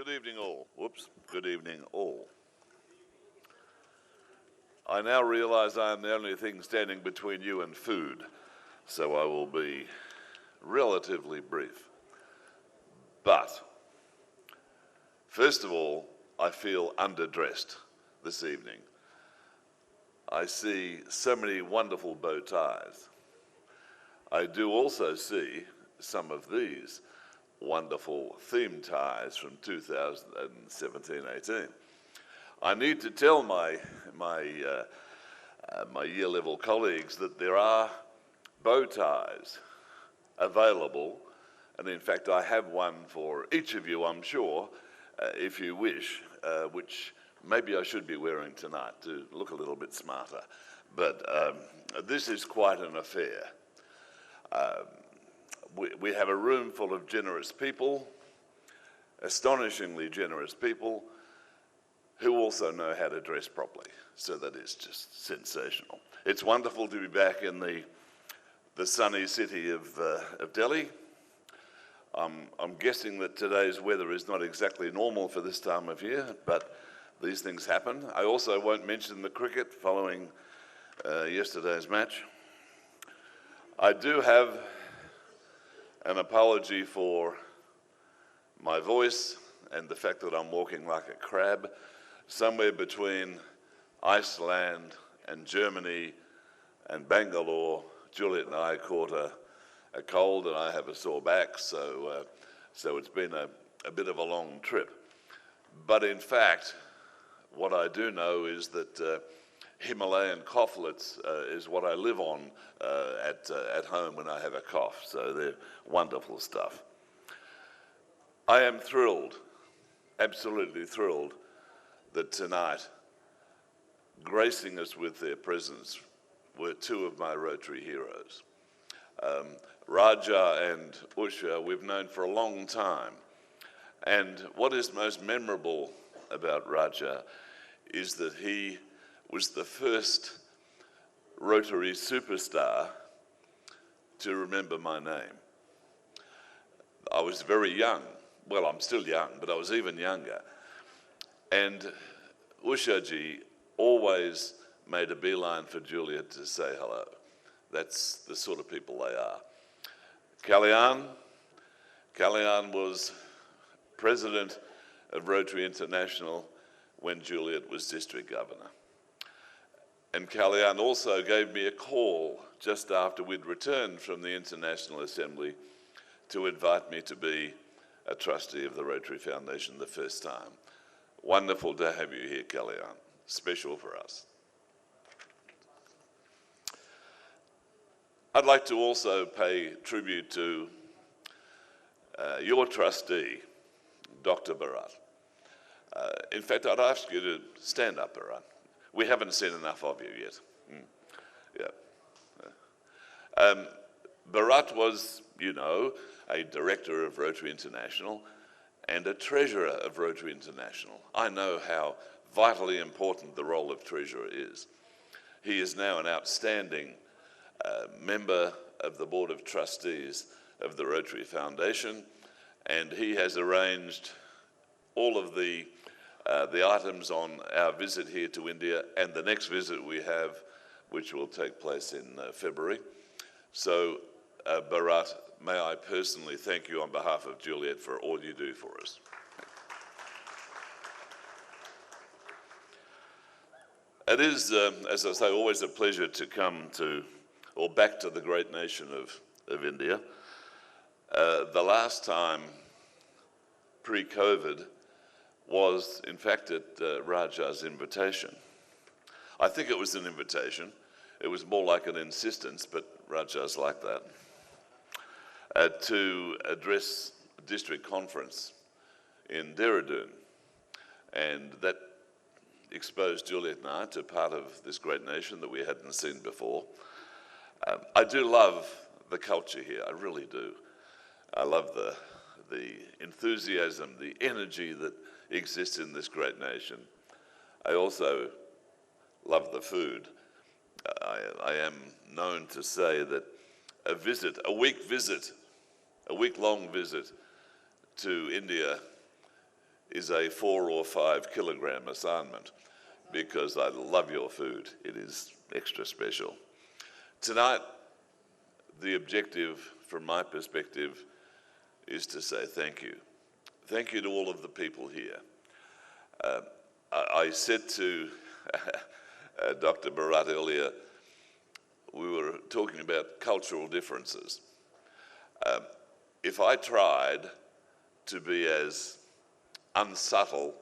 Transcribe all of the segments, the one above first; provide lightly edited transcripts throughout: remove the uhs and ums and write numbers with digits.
Good evening all. Whoops. Good evening all. I now realise I am the only thing standing between you and food, so I will be relatively brief. But, first of all, I feel underdressed this evening. I see so many wonderful bow ties. I do also see some of these wonderful theme ties from 2017-18. I need to tell my year level colleagues that there are bow ties available, and in fact I have one for each of you, I'm sure, if you wish, which maybe I should be wearing tonight to look a little bit smarter. But this is quite an affair. We have a room full of generous people, astonishingly generous people, who also know how to dress properly. So that is just sensational. It's wonderful to be back in the sunny city of Delhi. I'm guessing that today's weather is not exactly normal for this time of year, but these things happen. I also won't mention the cricket following yesterday's match. I do have an apology for my voice and the fact that I'm walking like a crab. Somewhere between Iceland and Germany and Bangalore, Juliet and I caught a cold and I have a sore back, so it's been a bit of a long trip. But in fact, what I do know is that Himalayan coughlets is what I live on at home when I have a cough, so they're wonderful stuff. I am thrilled, absolutely thrilled, that tonight, gracing us with their presence, were two of my Rotary heroes. Raja and Usha, we've known for a long time, and what is most memorable about Raja is that he was the first Rotary superstar to remember my name. I was very young. Well, I'm still young, but I was even younger. And Ushaji always made a beeline for Juliet to say hello. That's the sort of people they are. Kalyan was president of Rotary International when Juliet was district governor. And Kalyan also gave me a call just after we'd returned from the International Assembly to invite me to be a trustee of the Rotary Foundation the first time. Wonderful to have you here, Kalyan. Special for us. I'd like to also pay tribute to your trustee, Dr. Bharat. In fact, I'd ask you to stand up, Bharat. We haven't seen enough of you yet. Yeah. Bharat was, you know, a director of Rotary International and a treasurer of Rotary International. I know how vitally important the role of treasurer is. He is now an outstanding member of the Board of Trustees of the Rotary Foundation, and he has arranged all of the items on our visit here to India and the next visit we have, which will take place in February. So, Bharat, may I personally thank you on behalf of Juliet for all you do for us. It is, as I say, always a pleasure to come to, or back to the great nation of India. The last time, pre-COVID, was in fact at Raja's invitation. I think it was an invitation. It was more like an insistence, but Raja's like that. To address a district conference in Dehradun. And that exposed Juliet and I to part of this great nation that we hadn't seen before. I do love the culture here, I really do. I love the enthusiasm, the energy that exists in this great nation. I also love the food. I am known to say that a week-long visit to India is a 4 or 5 kilogram assignment, because I love your food. It is extra special. Tonight, the objective from my perspective is to say thank you. Thank you to all of the people here. I said to Dr. Bharat earlier, we were talking about cultural differences. If I tried to be as unsubtle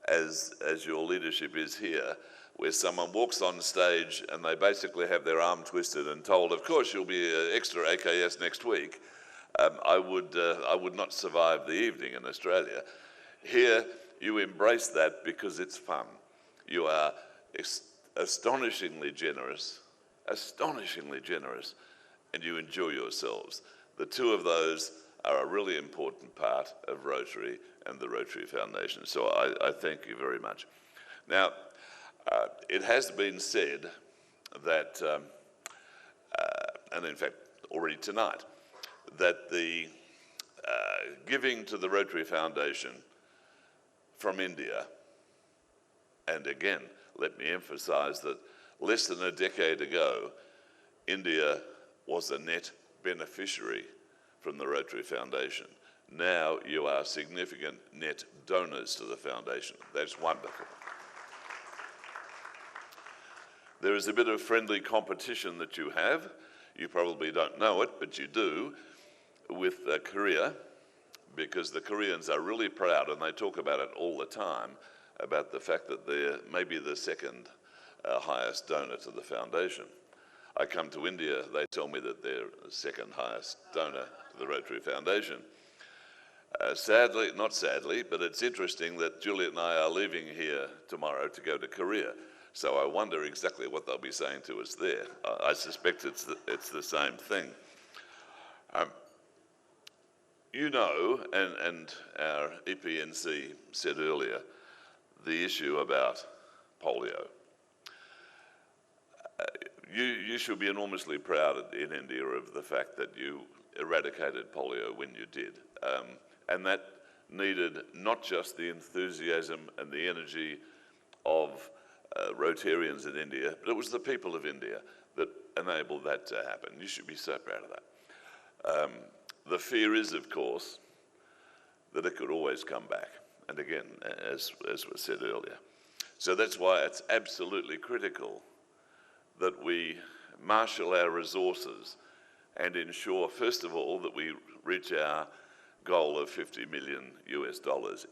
as your leadership is here, where someone walks on stage and they basically have their arm twisted and told, of course you'll be extra AKS next week, I would not survive the evening in Australia. Here, you embrace that because it's fun. You are astonishingly generous, and you enjoy yourselves. The two of those are a really important part of Rotary and the Rotary Foundation. So I thank you very much. Now, it has been said that, and in fact already tonight, that the giving to the Rotary Foundation from India, and again, let me emphasise that less than a decade ago, India was a net beneficiary from the Rotary Foundation. Now you are significant net donors to the Foundation. That's wonderful. There is a bit of friendly competition that you have. You probably don't know it, but you do, with Korea, because the Koreans are really proud, and they talk about it all the time, about the fact that they're maybe the second highest donor to the Foundation. I come to India, they tell me that they're the second highest donor to the Rotary Foundation. Sadly, not sadly, but it's interesting that Juliet and I are leaving here tomorrow to go to Korea. So I wonder exactly what they'll be saying to us there. I suspect it's the same thing. You know, and our EPNC said earlier, the issue about polio. You should be enormously proud in India of the fact that you eradicated polio when you did. And that needed not just the enthusiasm and the energy of Rotarians in India, but it was the people of India that enabled that to happen. You should be so proud of that. The fear is, of course, that it could always come back. And again, as was said earlier. So that's why it's absolutely critical that we marshal our resources and ensure, first of all, that we reach our goal of $50 million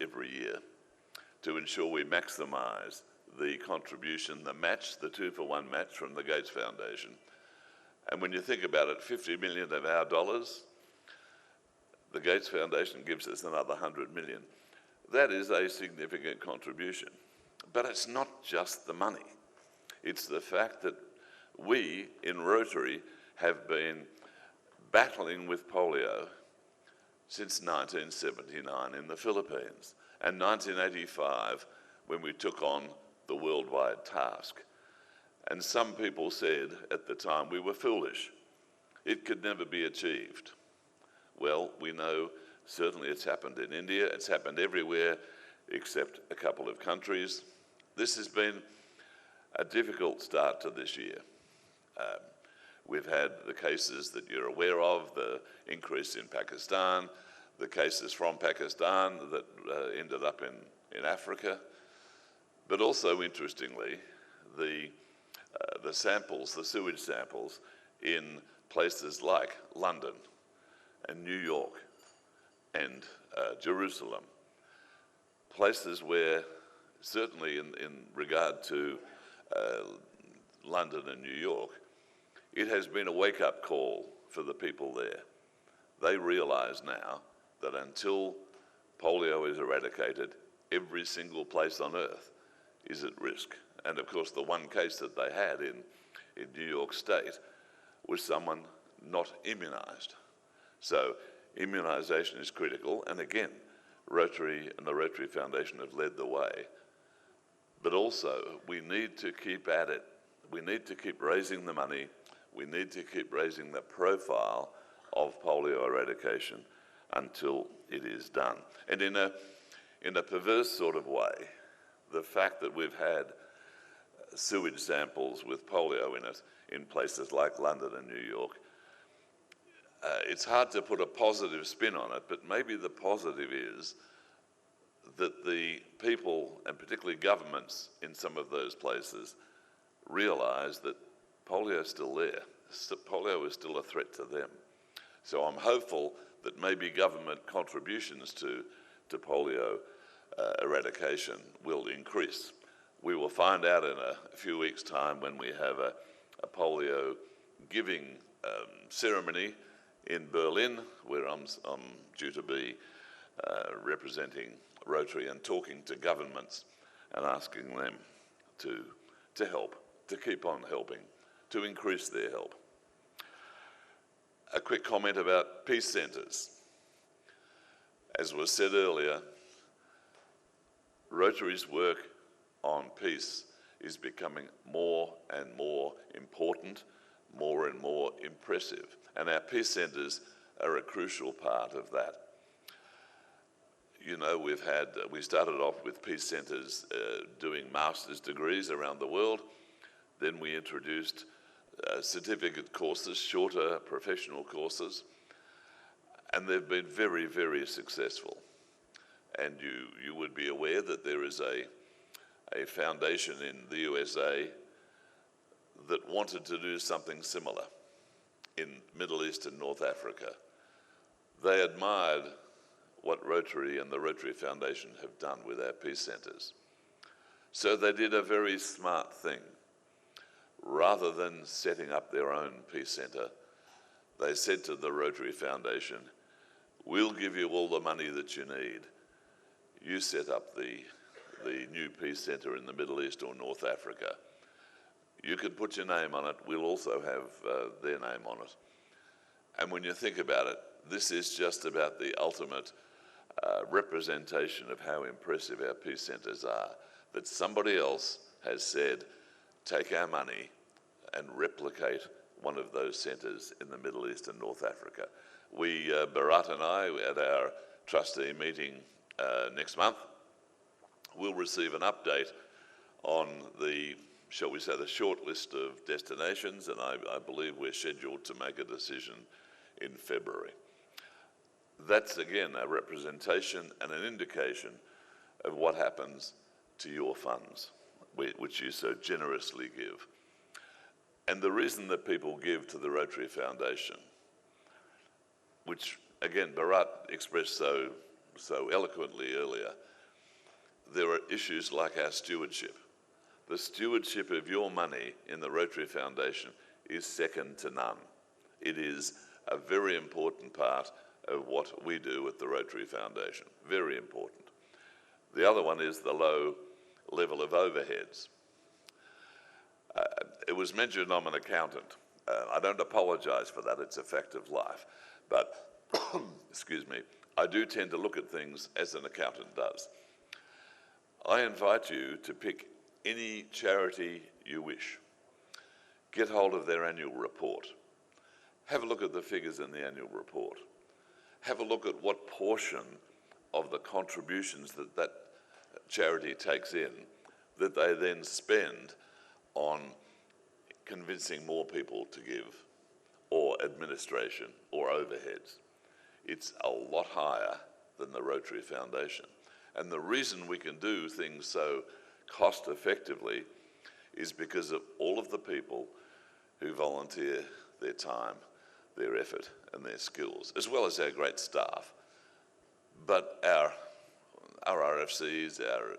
every year, to ensure we maximise the contribution, the match, the 2-for-1 match from the Gates Foundation. And when you think about it, 50 million of our dollars, the Gates Foundation gives us another 100 million. That is a significant contribution. But it's not just the money. It's the fact that we in Rotary have been battling with polio since 1979 in the Philippines, and 1985 when we took on the worldwide task. And some people said at the time we were foolish. It could never be achieved. Well, we know certainly it's happened in India, it's happened everywhere except a couple of countries. This has been a difficult start to this year. We've had the cases that you're aware of, the increase in Pakistan, the cases from Pakistan that ended up in Africa, but also, interestingly, the samples, the sewage samples in places like London and New York and Jerusalem, places where certainly in regard to London and New York, it has been a wake-up call for the people there. They realise now that until polio is eradicated, every single place on earth is at risk. And of course, the one case that they had in New York State was someone not immunised. So immunisation is critical, and again, Rotary and the Rotary Foundation have led the way. But also, we need to keep at it. We need to keep raising the money. We need to keep raising the profile of polio eradication until it is done. And in in a perverse sort of way, the fact that we've had sewage samples with polio in it in places like London and New York, it's hard to put a positive spin on it, but maybe the positive is that the people, and particularly governments in some of those places, realise that polio is still there. Polio is still a threat to them. So I'm hopeful that maybe government contributions to polio eradication will increase. We will find out in a few weeks' time when we have a polio giving ceremony in Berlin, where I'm due to be representing Rotary and talking to governments and asking them to help, to keep on helping, to increase their help. A quick comment about peace centres. As was said earlier, Rotary's work on peace is becoming more and more important, more and more impressive. And our peace centres are a crucial part of that. You know, we started off with peace centres doing master's degrees around the world. Then we introduced certificate courses, shorter professional courses, and they've been very, very successful. And you would be aware that there is a foundation in the USA that wanted to do something similar in Middle East and North Africa. They admired what Rotary and the Rotary Foundation have done with our peace centres. So they did a very smart thing. Rather than setting up their own peace centre, they said to the Rotary Foundation, we'll give you all the money that you need. You set up the new peace centre in the Middle East or North Africa. You can put your name on it. We'll also have their name on it. And when you think about it, this is just about the ultimate representation of how impressive our peace centres are, that somebody else has said, take our money and replicate one of those centres in the Middle East and North Africa. We, Bharat and I, at our trustee meeting next month, will receive an update on the, shall we say, the short list of destinations, and I believe we're scheduled to make a decision in February. That's, again, a representation and an indication of what happens to your funds, which you so generously give. And the reason that people give to the Rotary Foundation, which, again, Bharat expressed so eloquently earlier, there are issues like our stewardship. The stewardship of your money in the Rotary Foundation is second to none. It is a very important part of what we do at the Rotary Foundation, very important. The other one is the low level of overheads. It was mentioned I'm an accountant. I don't apologise for that, it's a fact of life. But, excuse me, I do tend to look at things as an accountant does. I invite you to pick any charity you wish. Get hold of their annual report. Have a look at the figures in the annual report. Have a look at what portion of the contributions that charity takes in that they then spend on convincing more people to give, or administration, or overheads. It's a lot higher than the Rotary Foundation. And the reason we can do things so cost effectively is because of all of the people who volunteer their time, their effort, and their skills, as well as our great staff. But our RFCs, our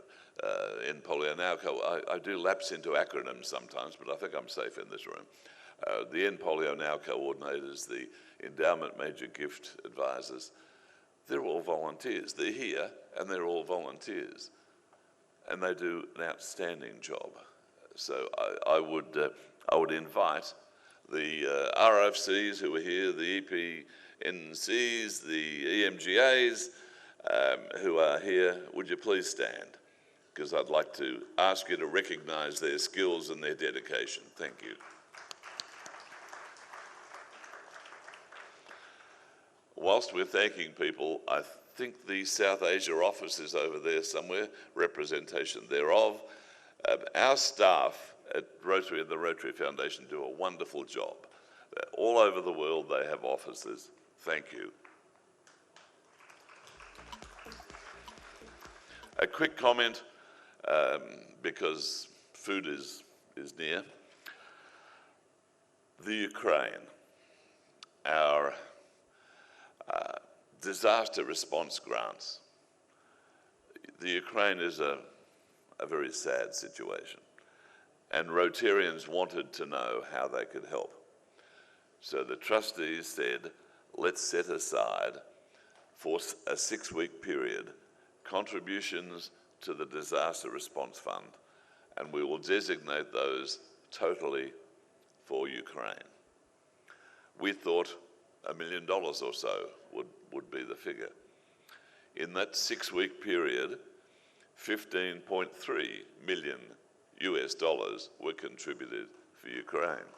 Polio Now, I do lapse into acronyms sometimes, but I think I'm safe in this room. The Polio Now coordinators, the endowment major gift advisors, they're all volunteers. They're here and they're all volunteers. And they do an outstanding job. So I would invite the RFCs who are here, the EPNCs, the EMGAs who are here, would you please stand? Because I'd like to ask you to recognise their skills and their dedication. Thank you. Whilst we're thanking people, I think the South Asia office is over there somewhere, representation thereof. Our staff at Rotary and the Rotary Foundation do a wonderful job. All over the world they have offices. Thank you. A quick comment, because food is near. The Ukraine, our disaster response grants. The Ukraine is a very sad situation, and Rotarians wanted to know how they could help. So the trustees said, let's set aside for a 6-week period contributions to the Disaster Response Fund, and we will designate those totally for Ukraine. We thought $1 million or so would be the figure. In that 6-week period, 15.3 million US dollars were contributed for Ukraine.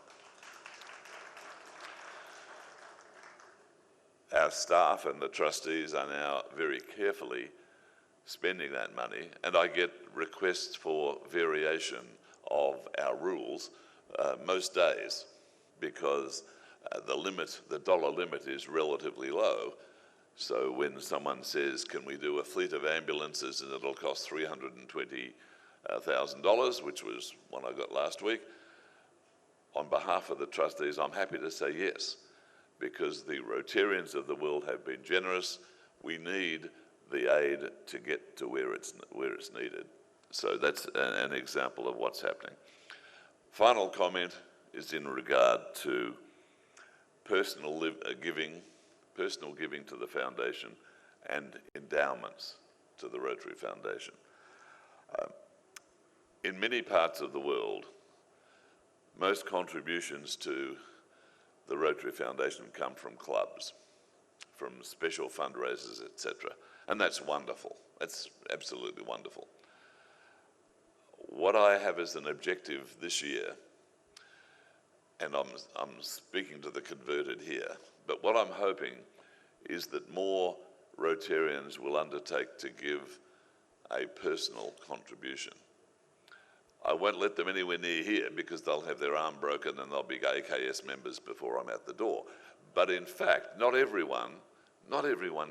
Our staff and the trustees are now very carefully spending that money, and I get requests for variation of our rules most days, because the dollar limit is relatively low. So when someone says, can we do a fleet of ambulances and it'll cost $320,000, which was one I got last week, on behalf of the trustees, I'm happy to say yes, because the Rotarians of the world have been generous. We need the aid to get to where it's needed. So that's an example of what's happening. Final comment is in regard to personal giving to the foundation and endowments to the Rotary Foundation. In many parts of the world, most contributions to the Rotary Foundation come from clubs, from special fundraisers, etc. And that's wonderful. That's absolutely wonderful. What I have as an objective this year, and I'm speaking to the converted here, but what I'm hoping is that more Rotarians will undertake to give a personal contribution. I won't let them anywhere near here because they'll have their arm broken and they'll be AKS members before I'm at the door. But in fact, not everyone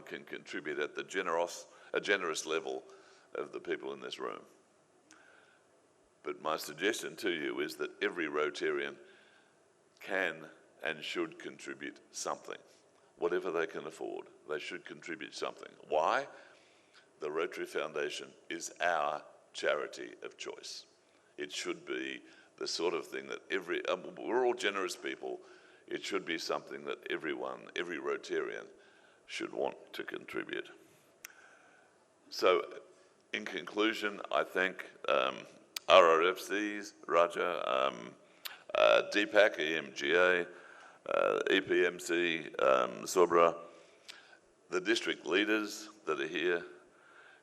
can contribute at a generous level of the people in this room. But my suggestion to you is that every Rotarian can and should contribute something. Whatever they can afford, they should contribute something. Why? The Rotary Foundation is our charity of choice. It should be the sort of thing that we're all generous people. It should be something that every Rotarian should want to contribute. So, in conclusion, I thank RRFCs, Raja, DPAC, EMGA, EPMC, Sobra, the district leaders that are here.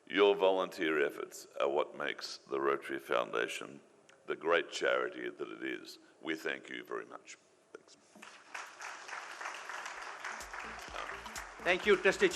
Your volunteer efforts are what makes the Rotary Foundation the great charity that it is. We thank you very much. Thanks. Thank you, Trustee